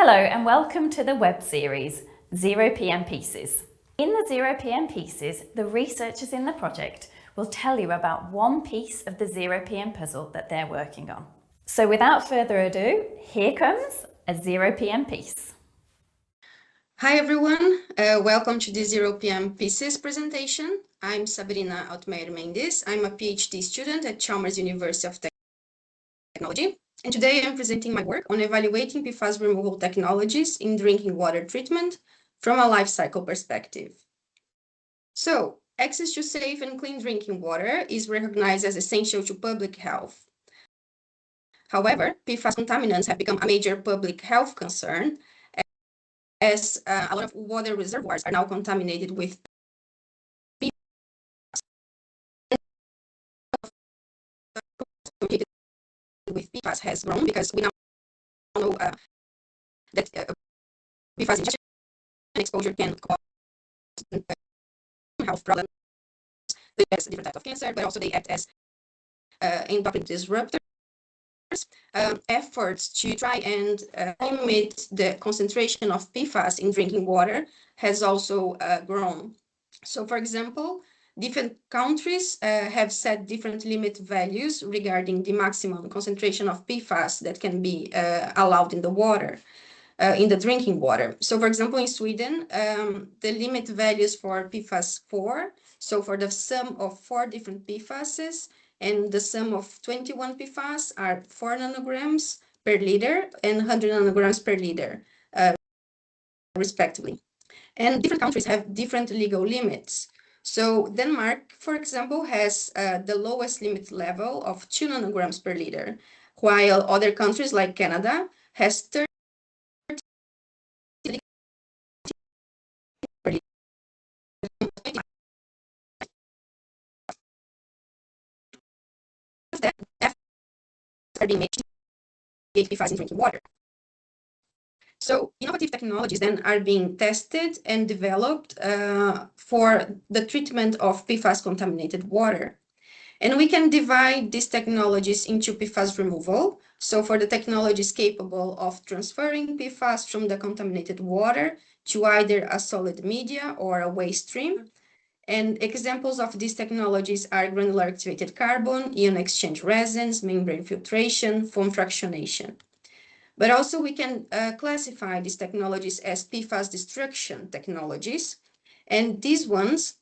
Hello and welcome to the web series ZeroPM Pieces. In the ZeroPM Pieces, the researchers in the project will tell you about one piece of the ZeroPM puzzle that they're working on. So without further ado, here comes a ZeroPM piece. Hi everyone, welcome to the ZeroPM Pieces presentation. I'm Sabrina Altmeyer Mendes. I'm a PhD student at Chalmers University of Technology. And today I'm presenting my work on evaluating PFAS removal technologies in drinking water treatment from a life cycle perspective. So, access to safe and clean drinking water is recognized as essential to public health. However, PFAS contaminants have become a major public health concern as a lot of water reservoirs are now contaminated with PFAS has grown because we now know that PFAS ingestion and exposure can cause health problems. They cause different types of cancer, but also they act as endocrine disruptors. Efforts to try and limit the concentration of PFAS in drinking water has also grown. So, for example, different countries have set different limit values regarding the maximum concentration of PFAS that can be allowed in the water, in the drinking water. So, for example, in Sweden, the limit values for PFAS 4, so for the sum of 4 different PFASs, and the sum of 21 PFAS are 4 nanograms per liter and 100 nanograms per liter, respectively. And different countries have different legal limits. So Denmark, for example, has the lowest limit level of 2 nanograms per liter, while other countries like Canada has 30 per liter. Are being made to PFAS in drinking water. So innovative technologies then are being tested and developed for the treatment of PFAS contaminated water. And we can divide these technologies into PFAS removal. So for the technologies capable of transferring PFAS from the contaminated water to either a solid media or a waste stream. And examples of these technologies are granular activated carbon, ion exchange resins, membrane filtration, foam fractionation. But also we can classify these technologies as PFAS destruction technologies. And these ones,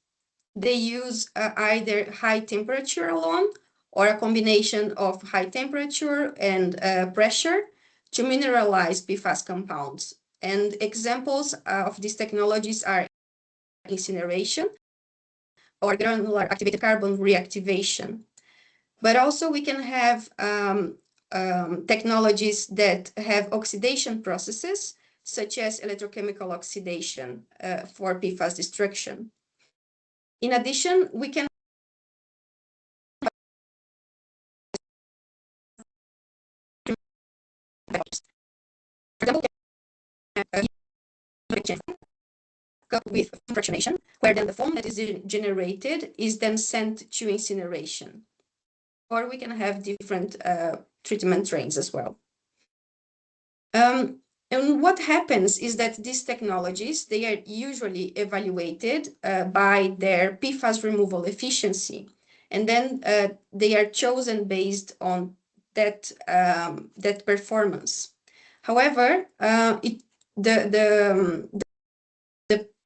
they use either high temperature alone or a combination of high temperature and pressure to mineralize PFAS compounds. And examples of these technologies are incineration or granular activated carbon reactivation. But also we can have technologies that have oxidation processes, such as electrochemical oxidation for PFAS destruction. In addition, we can with fractionation, where then the foam that is generated is then sent to incineration. Or we can have different treatment trains as well. And what happens is that these technologies, they are usually evaluated by their PFAS removal efficiency. And then they are chosen based on that, that performance. However, the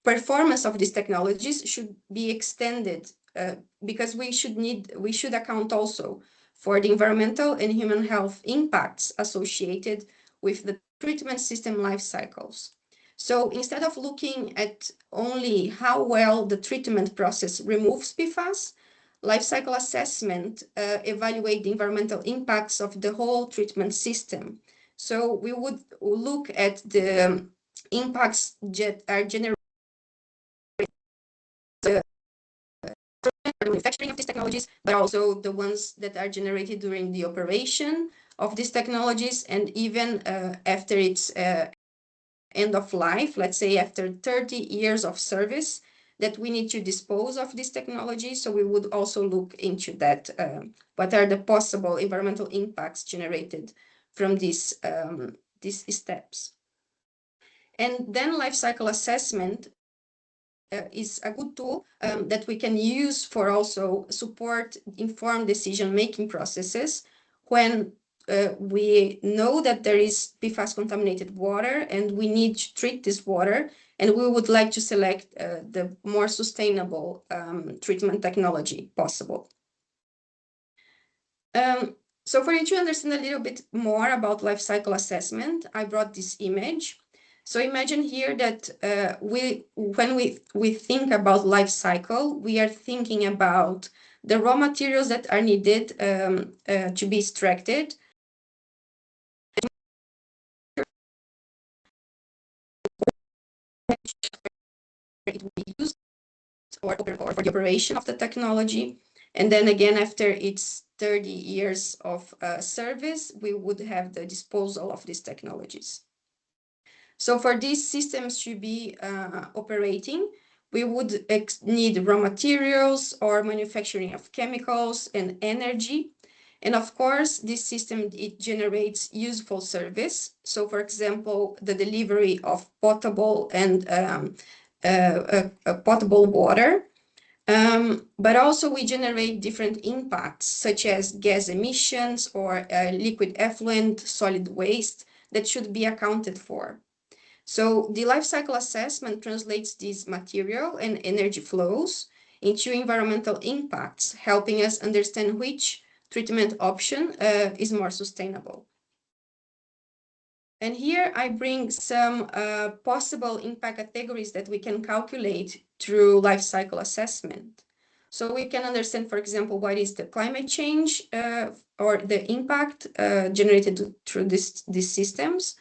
performance of these technologies should be extended because we should account also for the environmental and human health impacts associated with the treatment system life cycles. So instead of looking at only how well the treatment process removes PFAS, life cycle assessment evaluate the environmental impacts of the whole treatment system. So we would look at the impacts that are generated manufacturing of these technologies, but also the ones that are generated during the operation of these technologies, and even after its end of life, let's say after 30 years of service, that we need to dispose of this technology. So we would also look into that. What are the possible environmental impacts generated from these steps? And then life cycle assessment is a good tool that we can use for also support informed decision-making processes when we know that there is PFAS contaminated water and we need to treat this water, and we would like to select the more sustainable treatment technology possible. So for you to understand a little bit more about life cycle assessment, I brought this image. So imagine here that when we think about life cycle, we are thinking about the raw materials that are needed to be extracted. It will be used or for the operation of the technology. And then again, after its 30 years of service, we would have the disposal of these technologies. So for these systems to be operating, we would need raw materials or manufacturing of chemicals and energy. And of course, this system, it generates useful service. So for example, the delivery of potable and potable water. But also we generate different impacts, such as gas emissions or liquid effluent, solid waste that should be accounted for. So the life cycle assessment translates these material and energy flows into environmental impacts, helping us understand which treatment option is more sustainable. And here I bring some possible impact categories that we can calculate through life cycle assessment. So we can understand, for example, what is the climate change or the impact generated through these systems,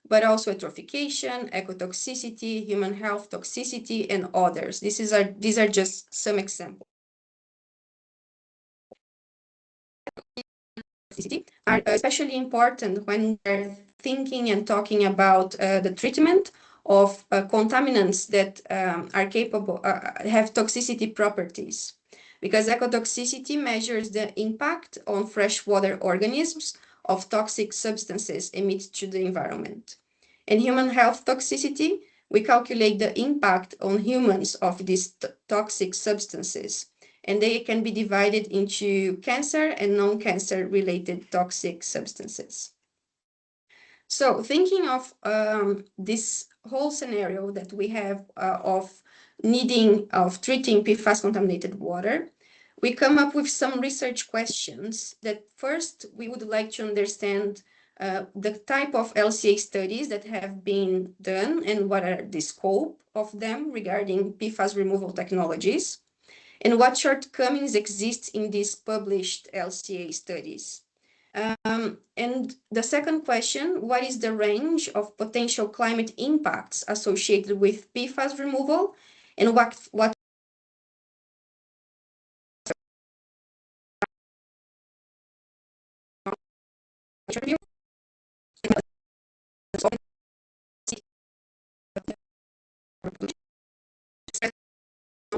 but also eutrophication, ecotoxicity, human health toxicity, and others. These are just some examples. Are especially important when we're thinking and talking about the treatment of contaminants that are capable, have toxicity properties. Because ecotoxicity measures the impact on freshwater organisms of toxic substances emitted to the environment. In human health toxicity, we calculate the impact on humans of these toxic substances, and they can be divided into cancer and non-cancer related toxic substances. So thinking of this whole scenario that we have of treating PFAS contaminated water, we come up with some research questions that first we would like to understand the type of LCA studies that have been done and what are the scope of them regarding PFAS removal technologies, and what shortcomings exist in these published LCA studies. And the second question, what is the range of potential climate impacts associated with PFAS removal, and what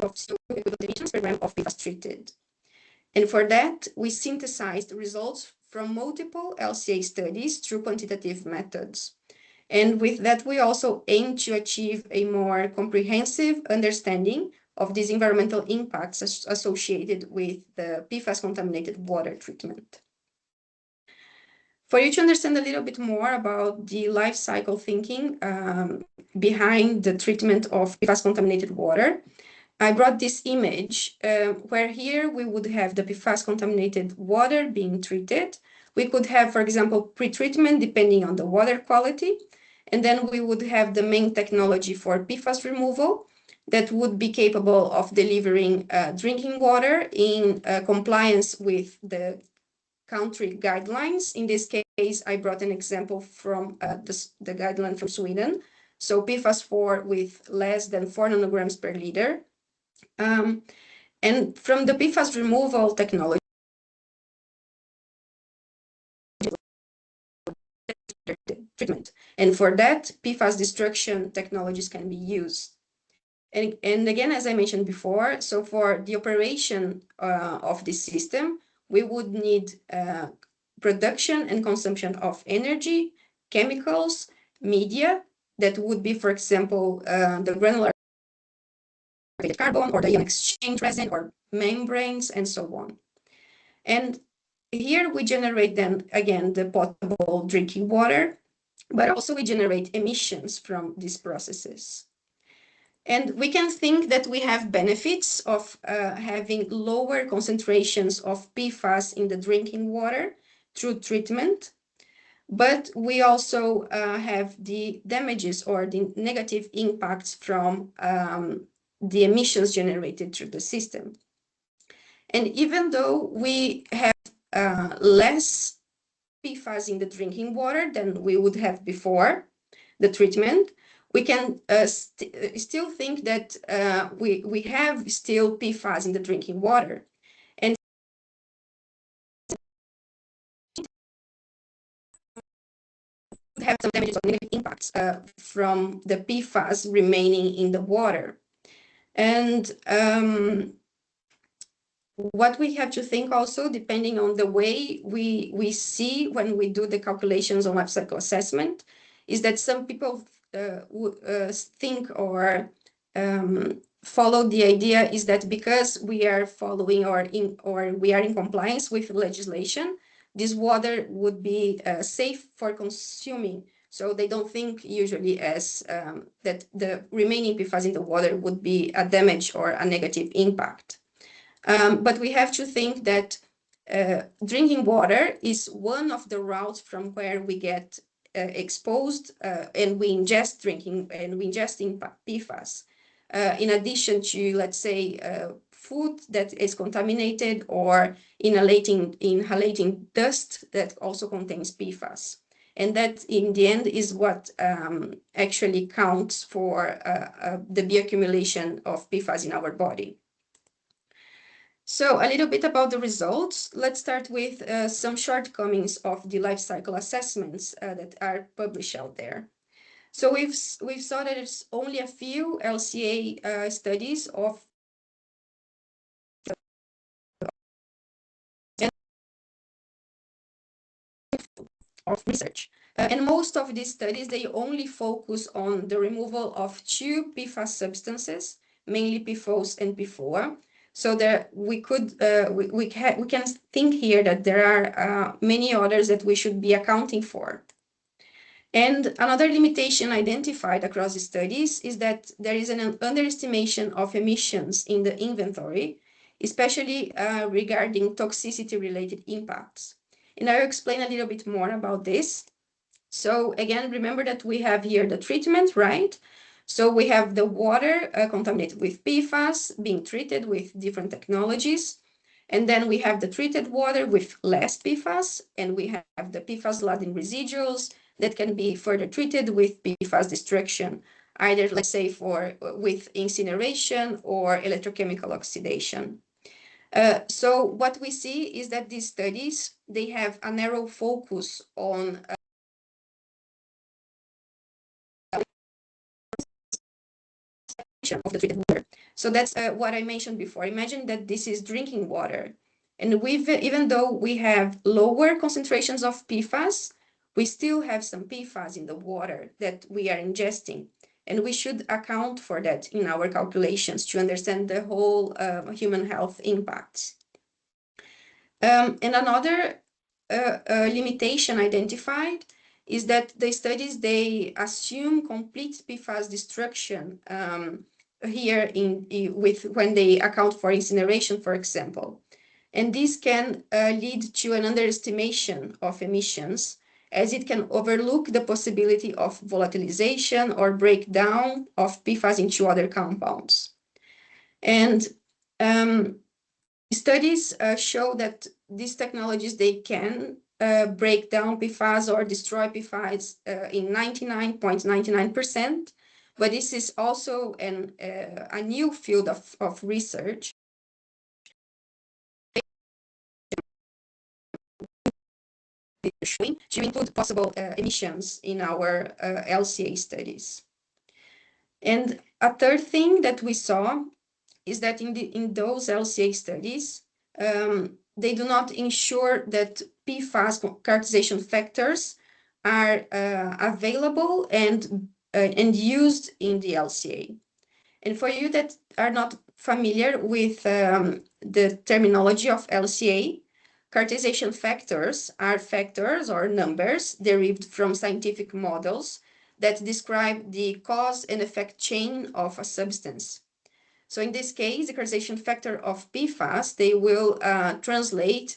of CO2 emissions per gram of PFAS treated. And for that, we synthesized results from multiple LCA studies through quantitative methods. And with that, we also aim to achieve a more comprehensive understanding of these environmental impacts associated with the PFAS contaminated water treatment. For you to understand a little bit more about the life cycle thinking behind the treatment of PFAS contaminated water, I brought this image where here we would have the PFAS contaminated water being treated. We could have, for example, pre-treatment depending on the water quality. And then we would have the main technology for PFAS removal that would be capable of delivering drinking water in compliance with the country guidelines. In this case, I brought an example from the guideline from Sweden. So PFAS 4 with less than 4 nanograms per liter. And from the PFAS removal technology, treatment. And for that, PFAS destruction technologies can be used. And again, as I mentioned before, so for the operation of this system, we would need production and consumption of energy, chemicals, media, that would be, for example, the granular carbon or the ion exchange resin or membranes and so on. And here we generate then again the potable drinking water, but also we generate emissions from these processes. And we can think that we have benefits of having lower concentrations of PFAS in the drinking water through treatment, but we also have the damages or the negative impacts from the emissions generated through the system. And even though we have less PFAS in the drinking water than we would have before the treatment, we can still think that we have still PFAS in the drinking water. And have some damages or negative impacts from the PFAS remaining in the water. And what we have to think also, depending on the way we see when we do the calculations on life cycle assessment, is that some people think or follow the idea is that because we are following or we are in compliance with legislation, this water would be safe for consuming. So they don't think usually as that the remaining PFAS in the water would be a damage or a negative impact. But we have to think that drinking water is one of the routes from where we get exposed and we ingest PFAS. In addition to, let's say, food that is contaminated or inhalating dust that also contains PFAS. And that in the end is what actually counts for the bioaccumulation of PFAS in our body. So a little bit about the results. Let's start with some shortcomings of the life cycle assessments that are published out there. So we've saw that it's only a few LCA studies of research. And most of these studies, they only focus on the removal of two PFAS substances, mainly PFOS and PFOA. So that we can think here that there are many others that we should be accounting for. And another limitation identified across the studies is that there is an underestimation of emissions in the inventory, especially regarding toxicity-related impacts. And I'll explain a little bit more about this. So again, remember that we have here the treatment, right? So we have the water contaminated with PFAS being treated with different technologies. And then we have the treated water with less PFAS, and we have the PFAS-laden residuals that can be further treated with PFAS destruction, either, let's say, with incineration or electrochemical oxidation. So what we see is that these studies, they have a narrow focus on of the treated water. So that's what I mentioned before. Imagine that this is drinking water. And even though we have lower concentrations of PFAS, we still have some PFAS in the water that we are ingesting. And we should account for that in our calculations to understand the whole human health impacts. And another limitation identified is that the studies, they assume complete PFAS destruction here when they account for incineration, for example. And this can lead to an underestimation of emissions, as it can overlook the possibility of volatilization or breakdown of PFAS into other compounds. And studies show that these technologies, they can break down PFAS or destroy PFAS in 99.99%, but this is also a new field of research. To include possible emissions in our LCA studies. And a third thing that we saw is that in those LCA studies, they do not ensure that PFAS characterization factors are available and and used in the LCA. And for you that are not familiar with the terminology of LCA, characterization factors are factors or numbers derived from scientific models that describe the cause and effect chain of a substance. So in this case, the characterization factor of PFAS, they will translate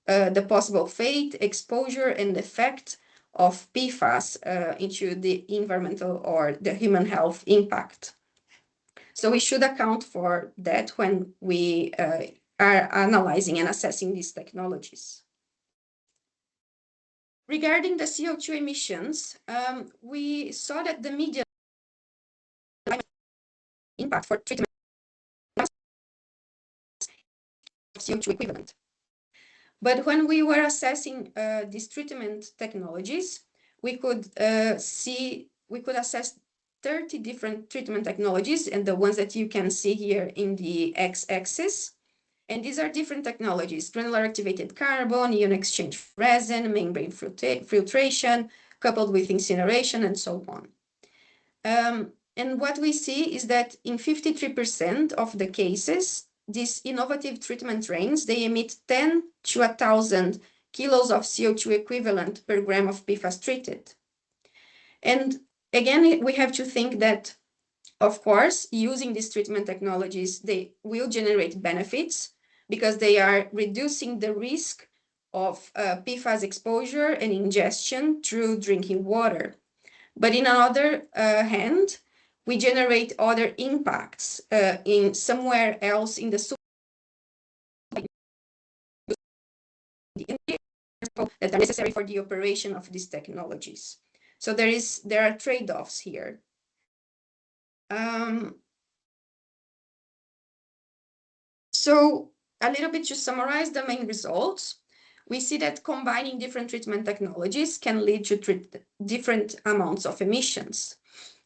the possible fate, exposure, and effect of PFAS into the environmental or the human health impact. So we should account for that when we are analyzing and assessing these technologies. Regarding the CO2 emissions, we saw that the median impact for treatment of CO2 equivalent. But when we were assessing these treatment technologies, we could assess 30 different treatment technologies, and the ones that you can see here in the x-axis. And these are different technologies: granular activated carbon, ion exchange resin, membrane filtration, coupled with incineration, and so on. And what we see is that in 53% of the cases, these innovative treatment trains, they emit 10 to 1,000 kilos of CO2 equivalent per gram of PFAS treated. And again, we have to think that, of course, using these treatment technologies, they will generate benefits because they are reducing the risk of PFAS exposure and ingestion through drinking water. But in another hand, we generate other impacts in somewhere else in the supply that are necessary for the operation of these technologies. So there are trade-offs here. So a little bit to summarize the main results, we see that combining different treatment technologies can lead to different amounts of emissions.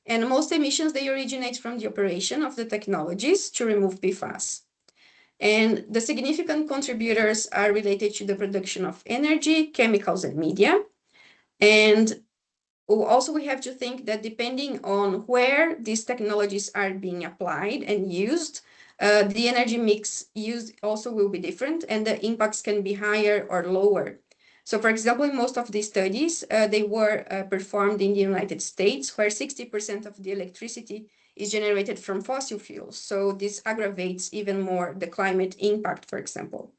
And most emissions, they originate from the operation of the technologies to remove PFAS. And the significant contributors are related to the production of energy, chemicals, and media. And also we have to think that depending on where these technologies are being applied and used, the energy mix used also will be different, and the impacts can be higher or lower. So for example, in most of these studies, they were performed in the United States, where 60% of the electricity is generated from fossil fuels. So this aggravates even more the climate impact, for example.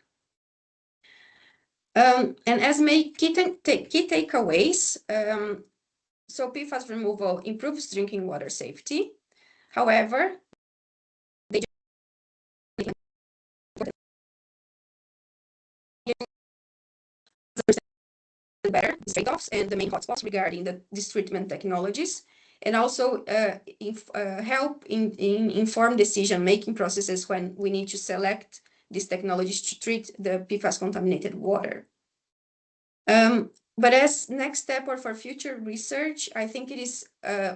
And as key takeaways, so PFAS removal improves drinking water safety. However, they better the trade-offs and the main hotspots regarding these treatment technologies, and also help in informed decision-making processes when we need to select these technologies to treat the PFAS contaminated water. But as next step or for future research, I think it is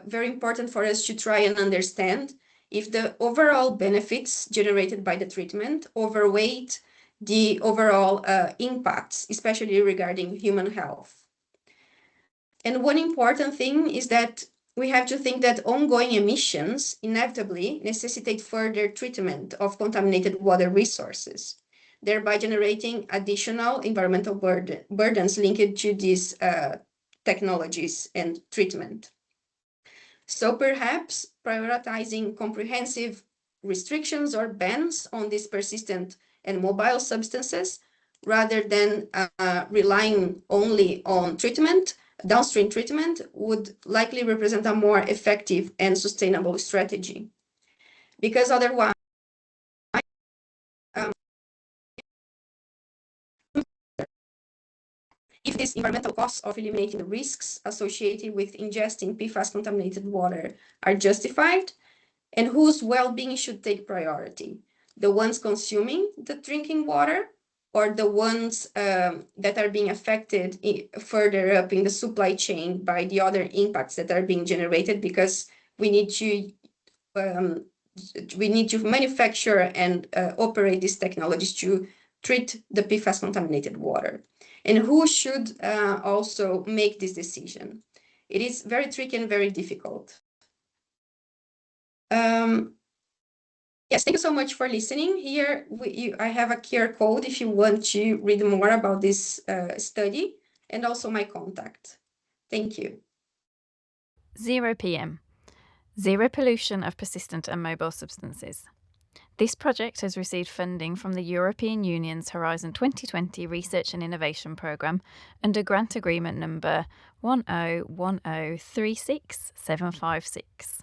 very important for us to try and understand if the overall benefits generated by the treatment overweight the overall impacts, especially regarding human health. And one important thing is that we have to think that ongoing emissions inevitably necessitate further treatment of contaminated water resources, thereby generating additional environmental burdens linked to these technologies and treatment. So perhaps prioritizing comprehensive restrictions or bans on these persistent and mobile substances, rather than relying only on treatment, downstream treatment, would likely represent a more effective and sustainable strategy. Because otherwise, if these environmental costs of eliminating the risks associated with ingesting PFAS contaminated water are justified, and whose well-being should take priority? The ones consuming the drinking water, or the ones that are being affected further up in the supply chain by the other impacts that are being generated, because we need to manufacture and operate these technologies to treat the PFAS contaminated water. And who should also make this decision? It is very tricky and very difficult. Yes, thank you so much for listening. Here, I have a QR code if you want to read more about this study, and also my contact. Thank you. 0PM, Zero Pollution of Persistent and Mobile Substances. This project has received funding from the European Union's Horizon 2020 Research and Innovation Programme under Grant Agreement number 101036756.